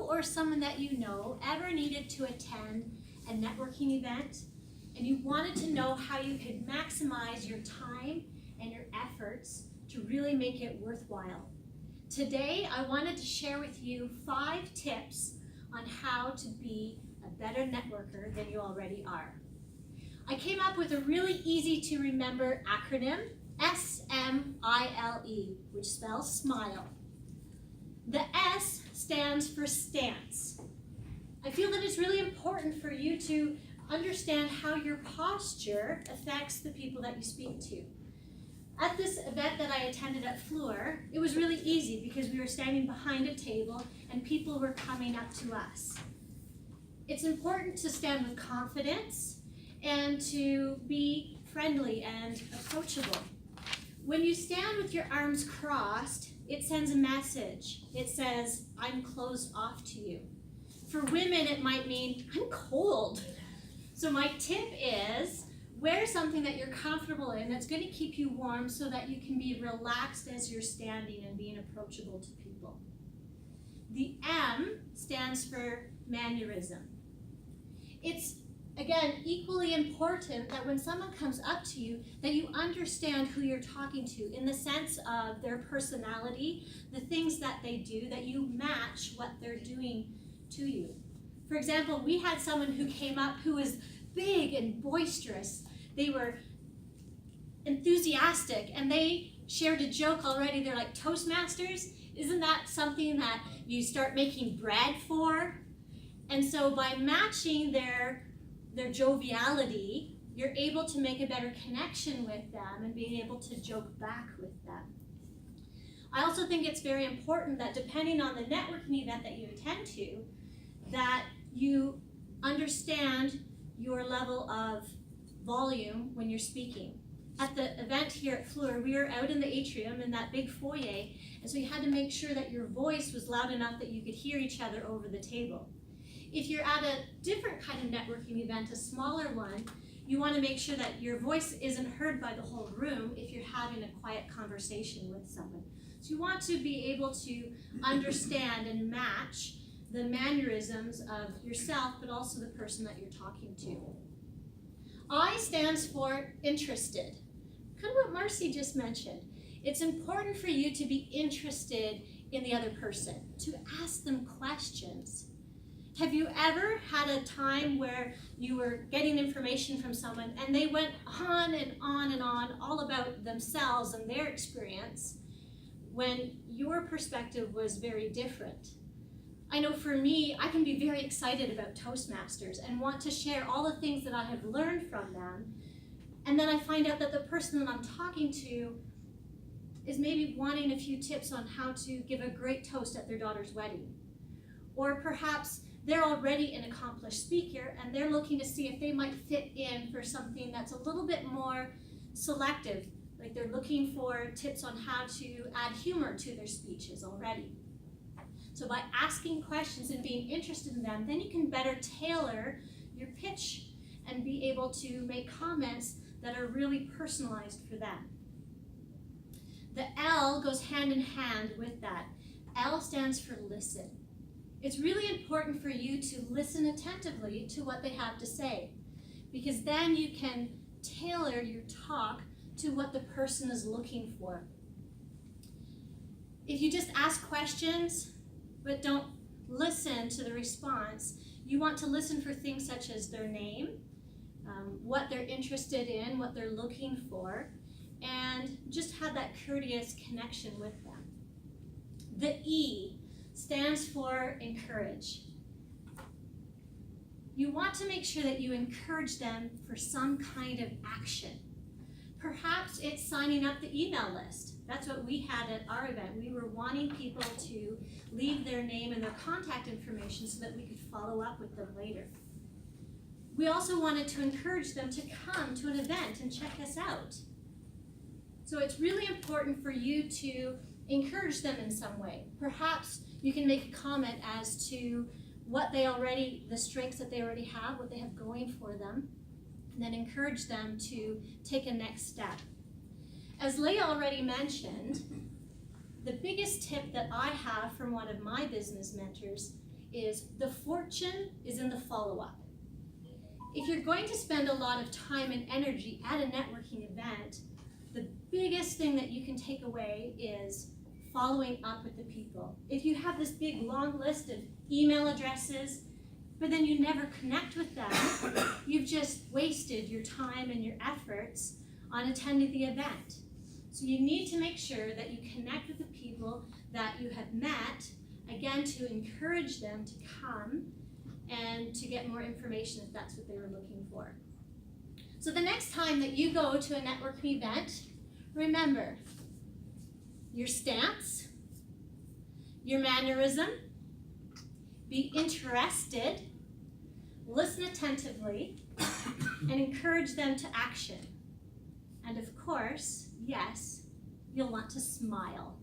or someone that you know ever needed to attend a networking event and you wanted to know how you could maximize your time and your efforts to really make it worthwhile? Today, I wanted to share with you 5 tips on how to be a better networker than you already are. I came up with a really easy to remember acronym, S.M.I.L.E, which spells smile. The S stands for stance. I feel that it's really important for you to understand how your posture affects the people that you speak to. At this event that I attended at Fleur, it was really easy because we were standing behind a table and people were coming up to us. It's important to stand with confidence and to be friendly and approachable. When you stand with your arms crossed, it sends a message. It says, I'm closed off to you. For women, it might mean, I'm cold. So my tip is, wear something that you're comfortable in that's going to keep you warm so that you can be relaxed as you're standing and being approachable to people. The M stands for Mannerism. It's, again, equally important that when someone comes up to you, that you understand who you're talking to in the sense of their personality, the things that they do, that you match what they're doing to you. For example, we had someone who came up who was big and boisterous. They were enthusiastic and they shared a joke already. They're like, Toastmasters, isn't that something that you start making bread for? And so by matching their joviality, you're able to make a better connection with them and being able to joke back with them. I also think it's very important that depending on the networking event that you attend to, that you understand your level of volume when you're speaking. At the event here at Fleur, we were out in the atrium in that big foyer, and so you had to make sure that your voice was loud enough that you could hear each other over the table. If you're at a different kind of networking event, a smaller one, you want to make sure that your voice isn't heard by the whole room if you're having a quiet conversation with someone. So you want to be able to understand and match the mannerisms of yourself, but also the person that you're talking to. I stands for interested. Kind of what Marcy just mentioned. It's important for you to be interested in the other person, to ask them questions. Have you ever had a time where you were getting information from someone and they went on and on and on all about themselves and their experience when your perspective was very different? I know for me, I can be very excited about Toastmasters and want to share all the things that I have learned from them. And then I find out that the person that I'm talking to is maybe wanting a few tips on how to give a great toast at their daughter's wedding. Or perhaps they're already an accomplished speaker and they're looking to see if they might fit in for something that's a little bit more selective. Like they're looking for tips on how to add humor to their speeches already. So by asking questions and being interested in them, then you can better tailor your pitch and be able to make comments that are really personalized for them. The L goes hand in hand with that. L stands for listen. It's really important for you to listen attentively to what they have to say, because then you can tailor your talk to what the person is looking for. If you just ask questions, but don't listen to the response, you want to listen for things such as their name, what they're interested in, what they're looking for, and just have that courteous connection with them. The E stands for encourage. You want to make sure that you encourage them for some kind of action. Perhaps it's signing up the email list. That's what we had at our event. We were wanting people to leave their name and their contact information so that we could follow up with them later. We also wanted to encourage them to come to an event and check us out. So it's really important for you to encourage them in some way. Perhaps you can make a comment as to what they already, the strengths that they already have, what they have going for them, and then encourage them to take a next step. As Leah already mentioned, the biggest tip that I have from one of my business mentors is the fortune is in the follow-up. If you're going to spend a lot of time and energy at a networking event, the biggest thing that you can take away is following up with the people. If you have this big long list of email addresses, but then you never connect with them, you've just wasted your time and your efforts on attending the event. So you need to make sure that you connect with the people that you have met, again, to encourage them to come and to get more information if that's what they were looking for. So the next time that you go to a networking event, remember your stance, your mannerism, be interested, listen attentively, and encourage them to action. And of course, yes, you'll want to smile.